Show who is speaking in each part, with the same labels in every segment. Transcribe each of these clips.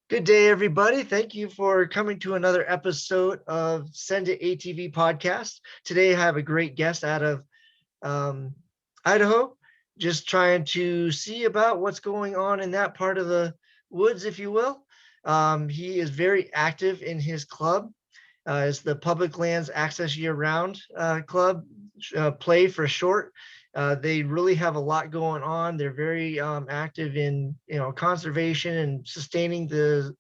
Speaker 1: Good day, everybody. Thank you for coming to another episode of Send It ATV podcast. Today, I have a great guest out of um, Idaho, just trying to see about what's going on in that part of the woods, if you will. He is very active in his club. It's the Public Lands Access Year Round Club, play for short. They really have a lot going on. They're very active in conservation and sustaining the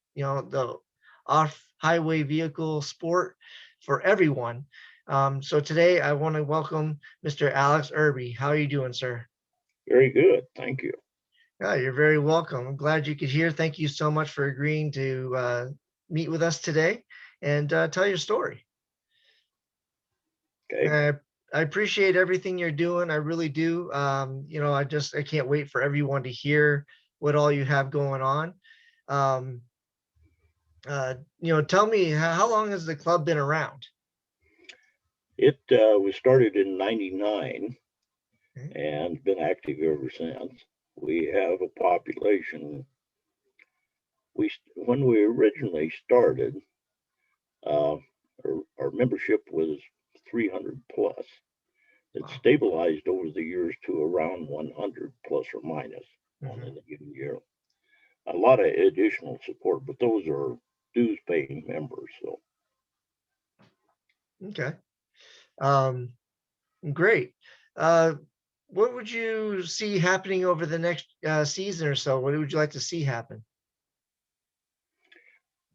Speaker 1: off highway vehicle sport for everyone. So today I want to welcome Mr. Alex Irby. How are you doing, sir?
Speaker 2: Very good. Thank you.
Speaker 1: Yeah, you're very welcome. I'm glad you could hear. Thank you so much for agreeing to meet with us today and tell your story.
Speaker 2: Okay.
Speaker 1: I, I appreciate everything you're doing. I really do. I can't wait for everyone to hear what all you have going on. Um, Tell me how long has the club been around?
Speaker 2: It was started in '99
Speaker 1: Okay.
Speaker 2: and been active ever since. We have a population. When we originally started, uh, our membership was 300 plus. It
Speaker 1: Wow.
Speaker 2: stabilized over the years to around 100 plus or minus on
Speaker 1: Hmm.
Speaker 2: any given year. A lot of additional support, but those are dues paying members. So
Speaker 1: Okay. Um, Great. Uh, what would you see happening over the next season or so? What would you like to see happen?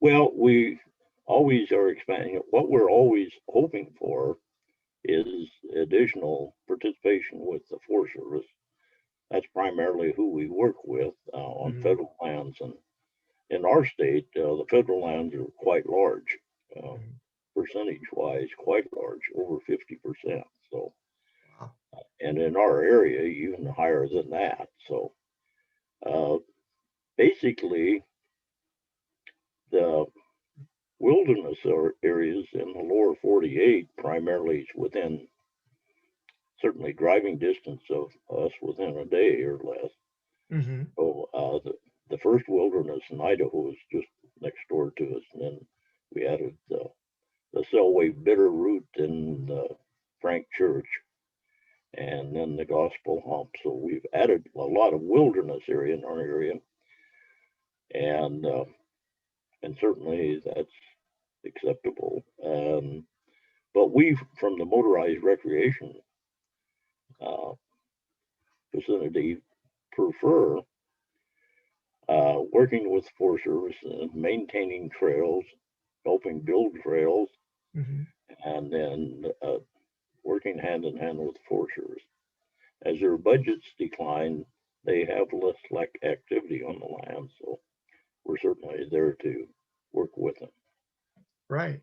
Speaker 2: well, we always are expanding it. What we're always hoping for is additional participation with the Forest Service. That's primarily who we work with on
Speaker 1: Hmm.
Speaker 2: federal lands. And in our state, the federal lands are quite large, uh,
Speaker 1: Hmm.
Speaker 2: percentage wise, quite large, over 50%. So,
Speaker 1: Wow.
Speaker 2: and in our area, even higher than that. So, uh, basically, the wilderness areas in the lower 48 primarily is within certainly driving distance of us within a day or less.
Speaker 1: Hmm.
Speaker 2: So the first wilderness in Idaho is just next door to us, and then we added the Selway Bitterroot and the Frank Church, and then the Gospel Hump. So we've added a lot of wilderness area in our area, and uh, and certainly that's acceptable. But we, from the motorized recreation uh, vicinity, prefer working with the Forest Service and maintaining trails, helping build trails,
Speaker 1: Hmm.
Speaker 2: and then working hand in hand with the Forest Service. As their budgets decline, they have less like activity on the land, so we're certainly there to work with them.
Speaker 1: Right.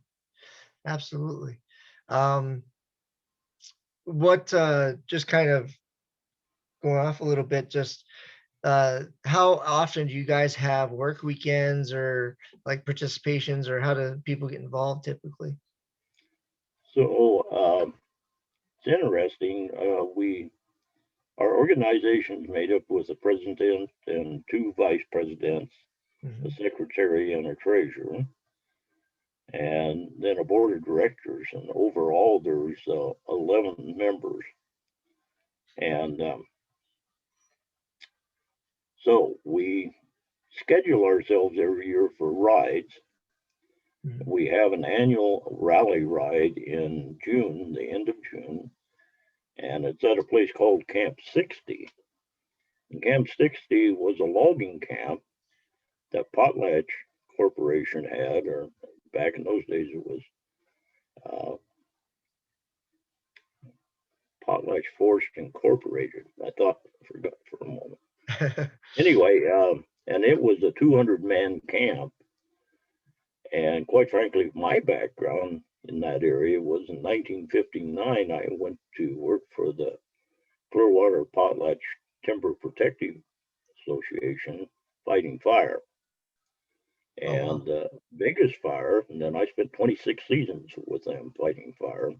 Speaker 1: Absolutely. Um, what just kind of going off a little bit, just how often do you guys have work weekends or like participations, or how do people get involved typically?
Speaker 2: So it's interesting. We Our organization is made up with a president and two vice presidents, a
Speaker 1: Hmm.
Speaker 2: secretary, and a treasurer, and then a board of directors. And overall, there's 11 members. And so we schedule ourselves every year for rides.
Speaker 1: Hmm.
Speaker 2: We have an annual rally ride in June, the end of June, and it's at a place called Camp 60. And Camp 60 was a logging camp that Potlatch Corporation had, or back in those days it was uh, Potlatch Forest Incorporated. I forgot for a moment. Anyway, and it was a 200 man camp. And quite frankly, my background in that area was in 1959. I went to work for the Clearwater Potlatch Timber Protective Association fighting fire.
Speaker 1: Oh, wow.
Speaker 2: And biggest fire, and then I spent 26 seasons with them fighting fire.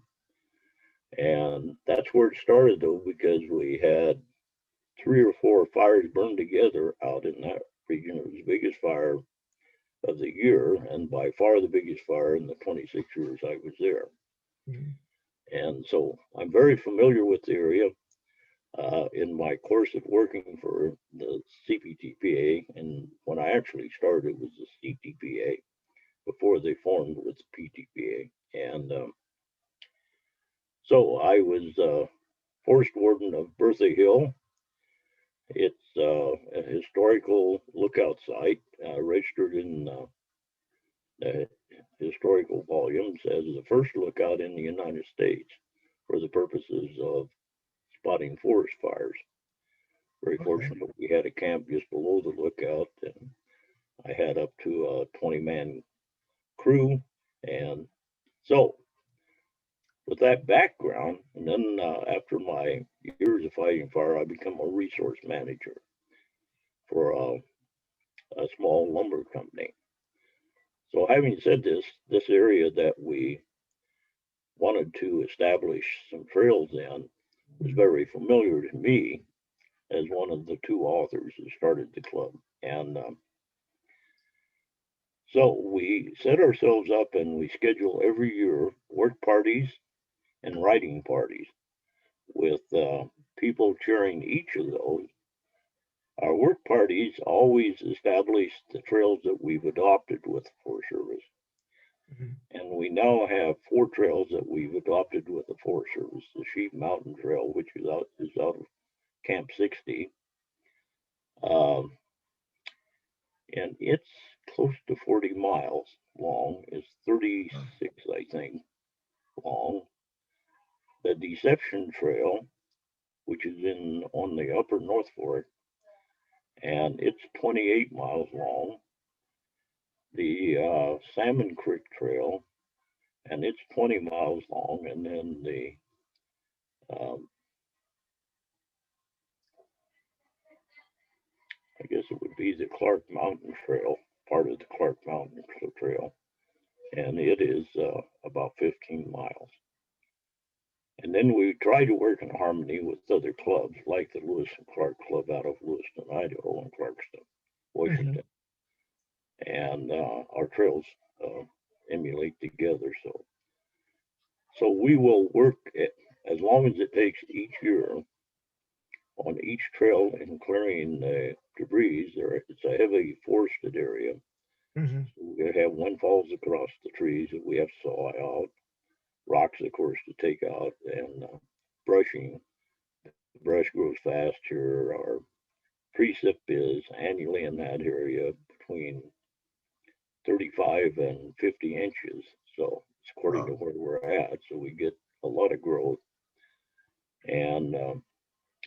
Speaker 2: And that's where it started, though, because we had three or four fires burned together out in that region. It was the biggest fire of the year, and by far the biggest fire in the 26 years I was there.
Speaker 1: Mhm.
Speaker 2: And so I'm very familiar with the area. In my course of working for the CPTPA, and when I actually started, it was the CTPA before they formed with the PTPA. And so I was forest warden of Bertha Hill. It's a historical lookout site registered in the historical volumes as the first lookout in the United States for the purposes of spotting forest fires. Very
Speaker 1: Okay.
Speaker 2: fortunate, we had a camp just below the lookout, and I had up to a 20-man crew. And so, with that background, and then after my years of fighting fire, I became a resource manager for a small lumber company. So, having said this area that we wanted to establish some trails in was very familiar to me as one of the two authors who started the club. And so we set ourselves up and we schedule every year work parties and writing parties with people chairing each of those. Our work parties always establish the trails that we've adopted with the Forest Service.
Speaker 1: Mhm.
Speaker 2: And we now have 4 trails that we've adopted with the Forest Service. The Sheep Mountain Trail, which is out of Camp 60. Um, and it's close to 40 miles long. It's 36, I think, long. The Deception Trail, which is in on the upper North Fork, and it's 28 miles long. The Salmon Creek Trail, and it's 20 miles long. And then the um, I guess it would be the Clark Mountain Trail, part of the Clark Mountain Trail, and it is about 15 miles. And then we try to work in harmony with other clubs like the Lewis and Clark Club out of Lewiston, Idaho, and Clarkston,
Speaker 1: Mhm.
Speaker 2: Washington. And our trails uh, emulate together. So we will work as long as it takes each year on each trail in clearing debris. It's a heavy forested area.
Speaker 1: Mhm.
Speaker 2: So we have windfalls across the trees that we have to saw out, rocks, of course, to take out, and brushing. The brush grows fast here. Our precip is annually in that area between 35 and 50 inches. So it's according to
Speaker 1: Wow.
Speaker 2: where we're at. So we get a lot of growth. And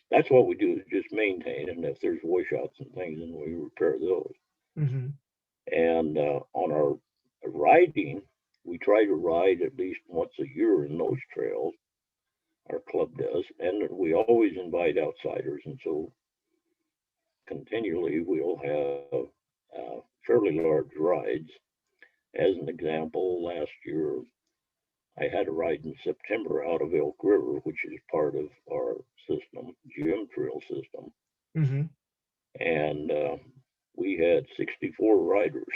Speaker 2: that's what we do is just maintain. And if there's washouts and things, then we repair those.
Speaker 1: Mhm.
Speaker 2: And on our riding, we try to ride at least once a year in those trails. Our club does. And we always invite outsiders. And so continually we'll have fairly large rides. As an example, last year I had a ride in September out of Elk River, which is part of our system, GM Trail system,
Speaker 1: Mhm.
Speaker 2: and we had 64 riders,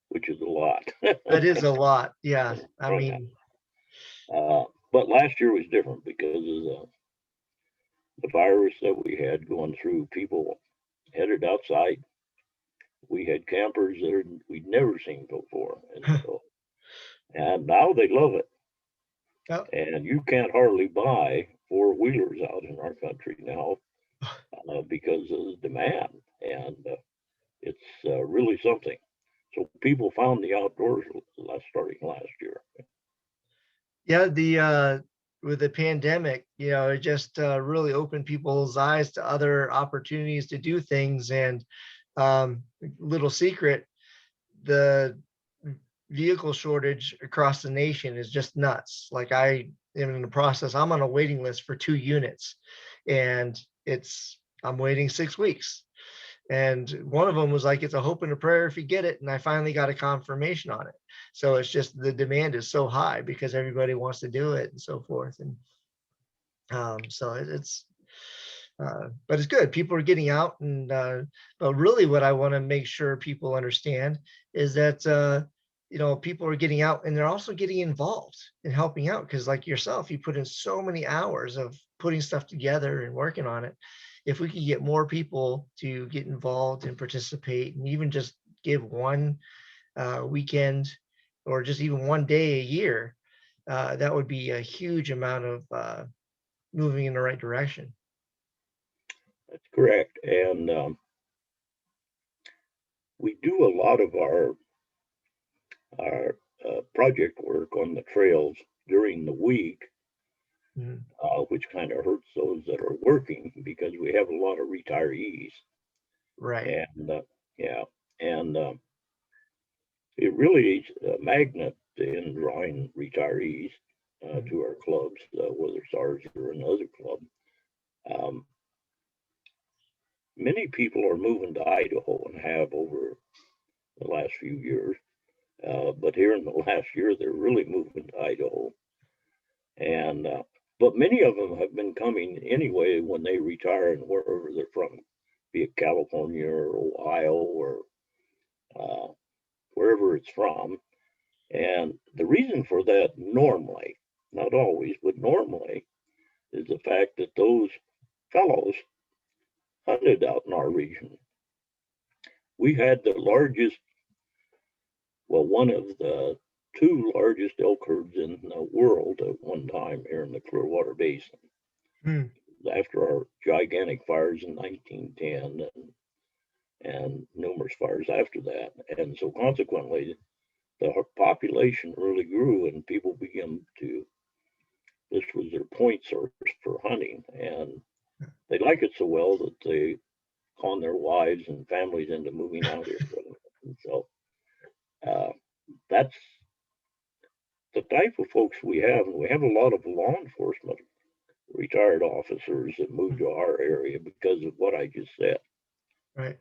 Speaker 2: which is a lot.
Speaker 1: That is a lot. Yeah. I
Speaker 2: Oh, yeah.
Speaker 1: mean,
Speaker 2: But last year was different because of the virus that we had going through. People headed outside. We had campers that we'd never seen before, and now they love it.
Speaker 1: oh,
Speaker 2: And you can't hardly buy 4-wheelers out in our country now because of the demand, and it's really something. So people found the outdoors starting last year.
Speaker 1: yeah, with the pandemic, it just really opened people's eyes to other opportunities to do things. And little secret, the vehicle shortage across the nation is just nuts. Like I am in the process, I'm on a waiting list for 2 units, and I'm waiting 6 weeks. And one of them was like, it's a hope and a prayer if you get it. And I finally got a confirmation on it. So it's just the demand is so high because everybody wants to do it and so forth. And so it's But it's good. People are getting out, and but really, what I want to make sure people understand is that people are getting out, and they're also getting involved in helping out. Because like yourself, you put in so many hours of putting stuff together and working on it. If we could get more people to get involved and participate, and even just give one weekend or just even one day a year, that would be a huge amount of moving in the right direction.
Speaker 2: That's correct. And we do a lot of our project work on the trails during the week,
Speaker 1: Mhm.
Speaker 2: which kind of hurts those that are working because we have a lot of retirees.
Speaker 1: Right.
Speaker 2: And yeah, and it really is a magnet in drawing retirees
Speaker 1: Mhm.
Speaker 2: to our clubs, whether it's ours or another club. Um, Many people are moving to Idaho and have over the last few years. But here in the last year, they're really moving to Idaho. And but many of them have been coming anyway when they retire and wherever they're from, be it California or Ohio or uh, wherever it's from. And the reason for that normally, not always, but normally, is the fact that those fellows hunted out in our region. We had the largest, well, one of the two largest elk herds in the world at one time here in the Clearwater Basin
Speaker 1: Mm.
Speaker 2: after our gigantic fires in 1910 and numerous fires after that. And so consequently, the population really grew and people began to, this was their point source for hunting. And they like it so well that they con their wives and families into moving out here. And so uh, that's the type of folks we have. And we have a lot of law enforcement retired officers that moved
Speaker 1: Mm.
Speaker 2: to our area because of what I just said.
Speaker 1: Right.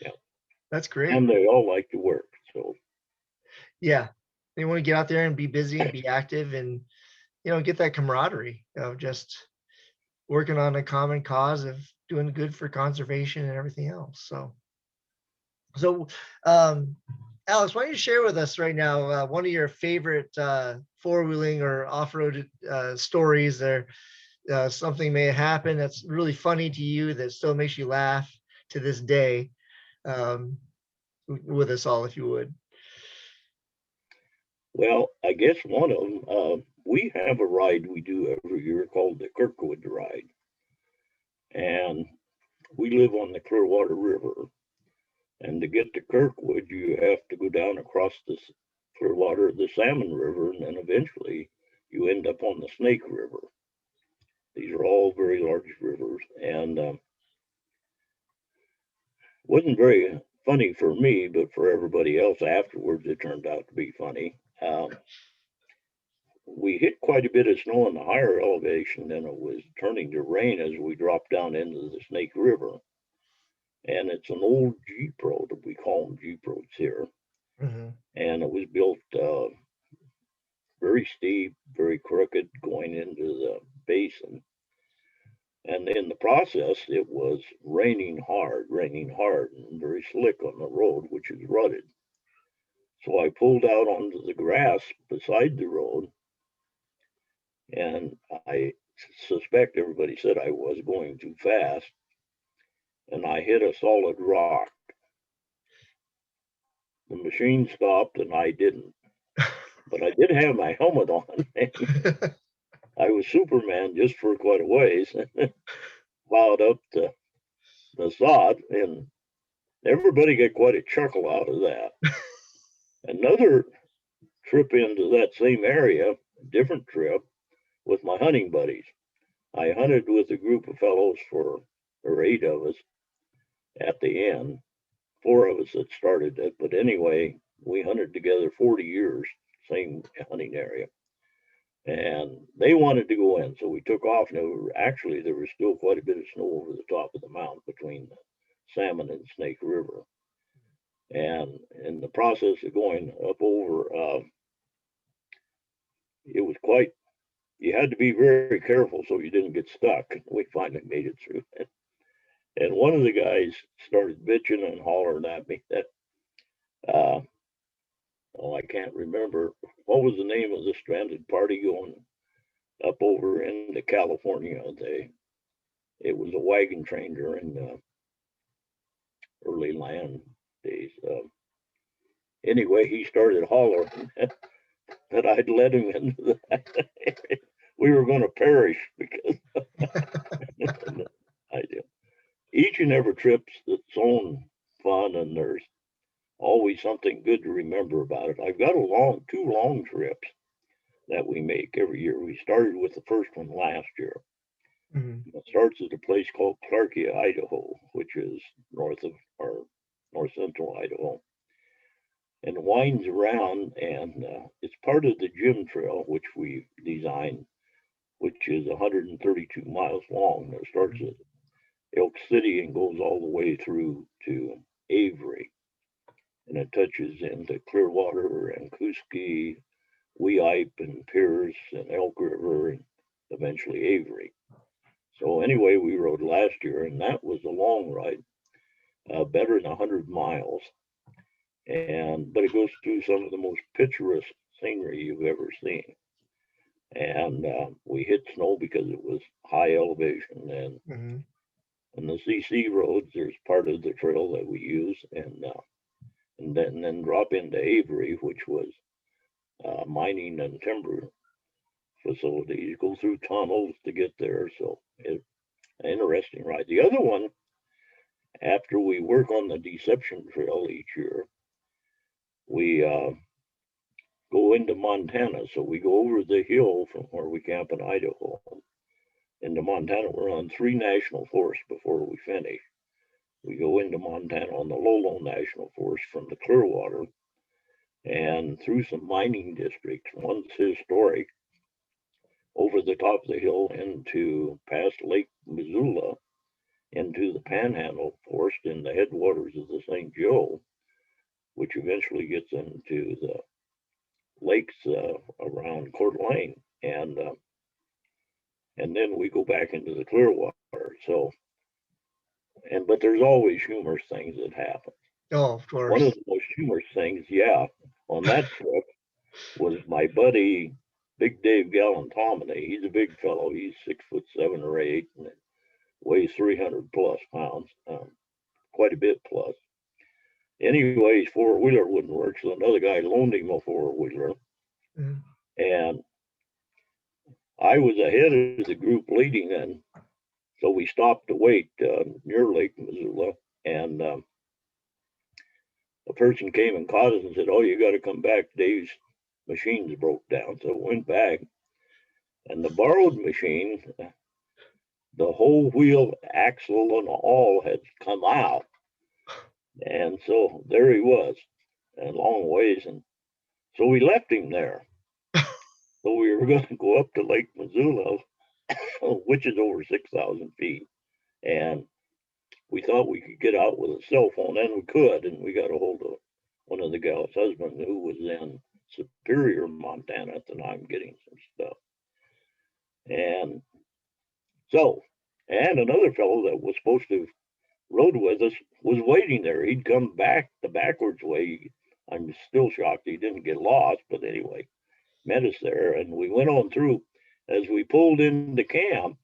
Speaker 2: Yeah.
Speaker 1: That's great.
Speaker 2: And they all like to work. So
Speaker 1: Yeah. They want to get out there and be busy and be active and, get that camaraderie of just working on a common cause of doing good for conservation and everything else. So, um, Alex, why don't you share with us right now one of your favorite four-wheeling or off-road stories, or something may happen that's really funny to you that still makes you laugh to this day, um, with us all, if you would.
Speaker 2: well, I guess one of them, we have a ride we do every year called the Kirkwood Ride. And we live on the Clearwater River. And to get to Kirkwood, you have to go down across the Clearwater, the Salmon River, and then eventually you end up on the Snake River. These are all very large rivers. And wasn't very funny for me, but for everybody else afterwards, it turned out to be funny. We hit quite a bit of snow in the higher elevation, and it was turning to rain as we dropped down into the Snake River. And it's an old Jeep road. We call them Jeep roads here.
Speaker 1: Hmm.
Speaker 2: And it was built very steep, very crooked going into the basin. And in the process, it was raining hard, and very slick on the road, which is rutted. So I pulled out onto the grass beside the road, and I suspect everybody said I was going too fast, and I hit a solid rock. The machine stopped, and I didn't. But I did have my helmet on. I was Superman just for quite a ways, plowed up the sod, and everybody got quite a chuckle out of that. Another trip into that same area, different trip, with my hunting buddies. I hunted with a group of fellows or 8 of us at the end, 4 of us that started it. But anyway, we hunted together 40 years, same hunting area. And they wanted to go in, so we took off. And there was still quite a bit of snow over the top of the mountain between the Salmon and Snake River. And in the process of going up over, it was quite you had to be very careful so you didn't get stuck. We finally made it through. And one of the guys started bitching and hollering at me that, uh, oh, I can't remember what was the name of the stranded party going up over into California. It was a wagon train during early land days. Anyway, he started hollering that I'd let him into that. We were going to perish because I do. Each and every trip's its own fun, and there's always something good to remember about it. I've got two long trips that we make every year. We started with the first one last year.
Speaker 1: Mhm.
Speaker 2: It starts at a place called Clarkia, Idaho, which is north of or north central Idaho, and winds around, and it's part of the Gym Trail, which we designed, which is 132 miles long. It starts at Elk City and goes all the way through to Avery, and it touches into Clearwater and Kuski, Weippe and Pierce and Elk River, and eventually Avery. So anyway, we rode last year, and that was a long ride, better than 100 miles, and but it goes through some of the most picturesque scenery you've ever seen. And we hit snow because it was high elevation,
Speaker 1: Mhm.
Speaker 2: and the CC roads. There's part of the trail that we use, and then drop into Avery, which was mining and timber facilities. Go through tunnels to get there, so it's an interesting ride. The other one, after we work on the Deception Trail each year, we go into Montana. So we go over the hill from where we camp in Idaho into Montana. We're on 3 national forests before we finish. We go into Montana on the Lolo National Forest from the Clearwater and through some mining districts. One's historic, over the top of the hill into past Lake Missoula, into the Panhandle Forest in the headwaters of the St. Joe, which eventually gets into the lakes around Coeur d'Alene, and then we go back into the Clearwater. So, but there's always humorous things that happen.
Speaker 1: Oh, of
Speaker 2: One of
Speaker 1: course.
Speaker 2: the most humorous things, yeah, on that trip was my buddy Big Dave Gallantomini. He's a big fellow. He's 6'7" or 8" and weighs 300 plus pounds, quite a bit plus. Anyway, his four-wheeler wouldn't work, so another guy loaned him a four-wheeler,
Speaker 1: Mhm.
Speaker 2: and I was ahead of the group leading, and so we stopped to wait near Lake Missoula, and a person came and caught us and said, "Oh, you got to come back. Dave's machine's broke down." So we went back, and the borrowed machine, the whole wheel, axle, and all had come out, and so there he was, a long ways, and so we left him there. So we were going to go up to Lake Missoula, which is over 6,000 feet, and we thought we could get out with a cell phone, and we could, and we got a hold of one of the gal's husband who was in Superior, Montana at the time, getting some stuff. And so, and another fellow that was supposed to rode with us was waiting there. He'd come back the backwards way. I'm still shocked he didn't get lost, but anyway, met us there, and we went on through. As we pulled into camp,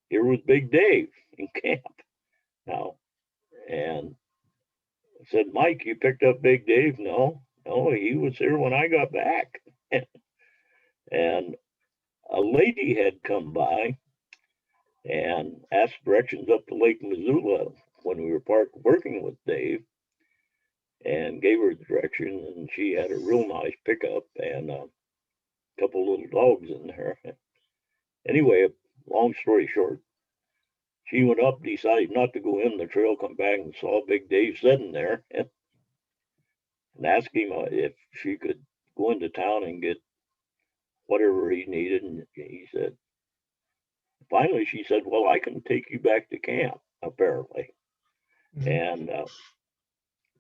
Speaker 2: here was Big Dave in camp now, and I said, "Mike, you picked up Big Dave?" No, he was here when I got back. And a lady had come by and asked directions up to Lake Missoula when we were working with Dave, and gave her the directions. And she had a real nice pickup and a couple little dogs in there. Anyway, long story short, she went up, decided not to go in the trail, come back and saw Big Dave sitting there, and asked him if she could go into town and get whatever he needed. And he said, finally, she said, "Well, I can take you back to camp," apparently.
Speaker 1: Mhm.
Speaker 2: And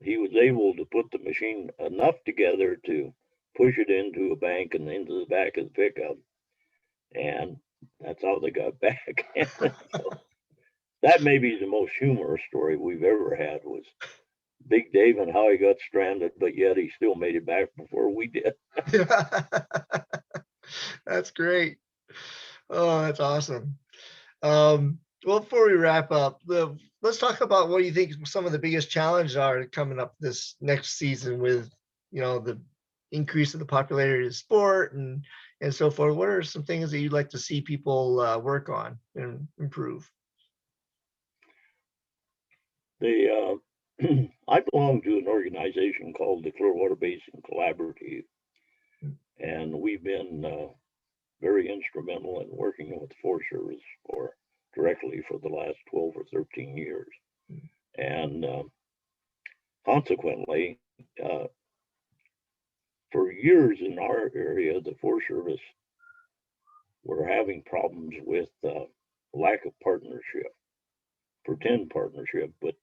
Speaker 2: he was able to put the machine enough together to push it into a bank and into the back of the pickup. and that's how they got back. So that may be the most humorous story we've ever had, was Big Dave and how he got stranded, but yet he still made it back before we did.
Speaker 1: That's great. Oh, that's awesome. Well, before we wrap up, let's talk about what you think some of the biggest challenges are coming up this next season with, the increase in the popularity of sport and so forth. What are some things that you'd like to see people work on and improve?
Speaker 2: I belong to an organization called the Clearwater Basin Collaborative, and we've been very instrumental in working with the Forest Service directly for the last 12 or 13 years. And consequently, for years in our area, the Forest Service were having problems with lack of partnership, pretend partnership, but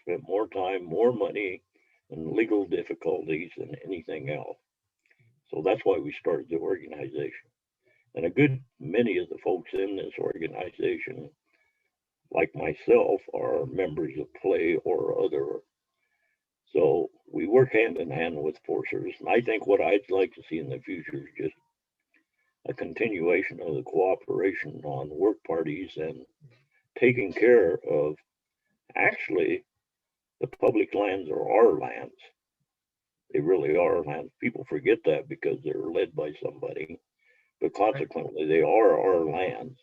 Speaker 2: spent more time, more money, and legal difficulties than anything else. So that's why we started the organization. And a good many of the folks in this organization, like myself, are members of PLAY or other. So we work hand in hand with Forest Service. And I think what I'd like to see in the future is just a continuation of the cooperation on work parties and taking care of, actually, the public lands are our lands. They really are lands. People forget that because they're led by somebody, but consequently, they are our lands.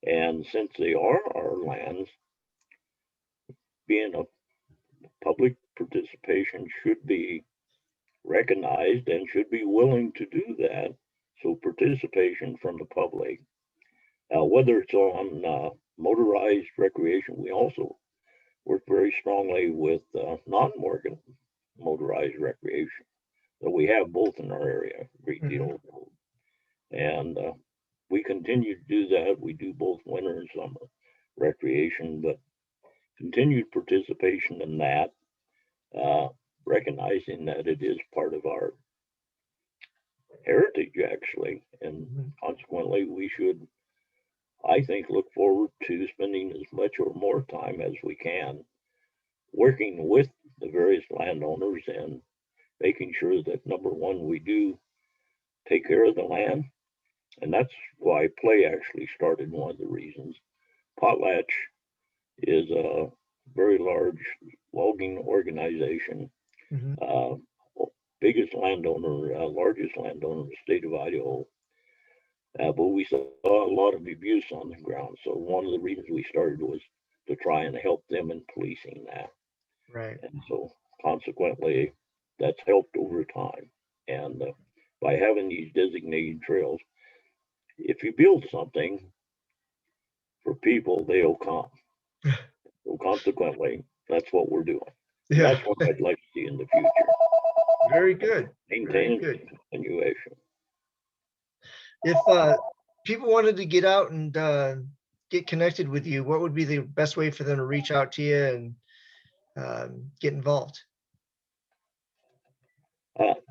Speaker 2: And since they are our lands, being a public participation should be recognized and should be willing to do that. So participation from the public, whether it's on motorized recreation, we also work very strongly with non-motorized recreation. So we have both in our area, a great deal of both. And we continue to do that. We do both winter and summer recreation, but continued participation in that, recognizing that it is part of our heritage, actually, and consequently, we should, I think, look forward to spending as much or more time as we can working with the various landowners and making sure that, number one, we do take care of the land. And that's why PLAY actually started, one of the reasons. Potlatch is a very large logging organization, biggest landowner, largest landowner in the state of Idaho. But we saw a lot of abuse on the ground. So one of the reasons we started was to try and help them in policing that.
Speaker 1: Right.
Speaker 2: And so consequently, that's helped over time. And by having these designated trails, if you build something for people, they'll come. So consequently, that's what we're doing. And that's what I'd like to see in the future.
Speaker 1: Very good.
Speaker 2: Maintain continuation.
Speaker 1: If people wanted to get out and get connected with you, what would be the best way for them to reach out to you and get involved?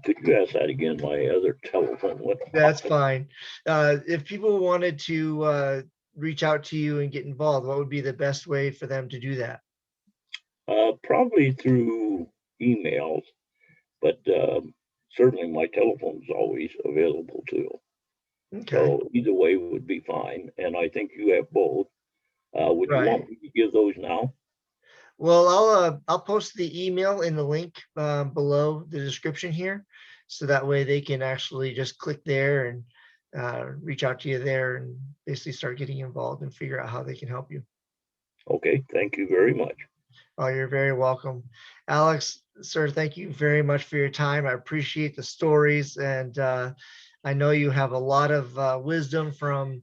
Speaker 2: Could you ask that again? My other telephone went off.
Speaker 1: That's fine. If people wanted to reach out to you and get involved, what would be the best way for them to do that?
Speaker 2: Probably through emails, but certainly my telephone's always available too. Okay. So either way would be fine. And I think you have both. Would you want me to give those now?
Speaker 1: Well, I'll post the email in the link below the description here, so that way they can actually just click there and reach out to you there and basically start getting involved and figure out how they can help you.
Speaker 2: Okay, thank you very much.
Speaker 1: Oh, you're very welcome. Alex, sir, thank you very much for your time. I appreciate the stories, and I know you have a lot of wisdom from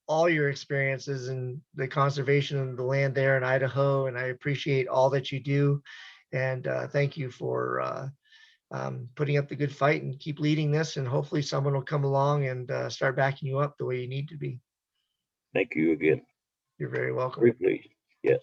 Speaker 1: all your experiences in the conservation of the land there in Idaho, and I appreciate all that you do. And thank you for putting up the good fight and keep leading this, and hopefully someone will come along and start backing you up the way you need to be.
Speaker 2: Thank you again.
Speaker 1: You're very welcome.
Speaker 2: Very pleased. Yes.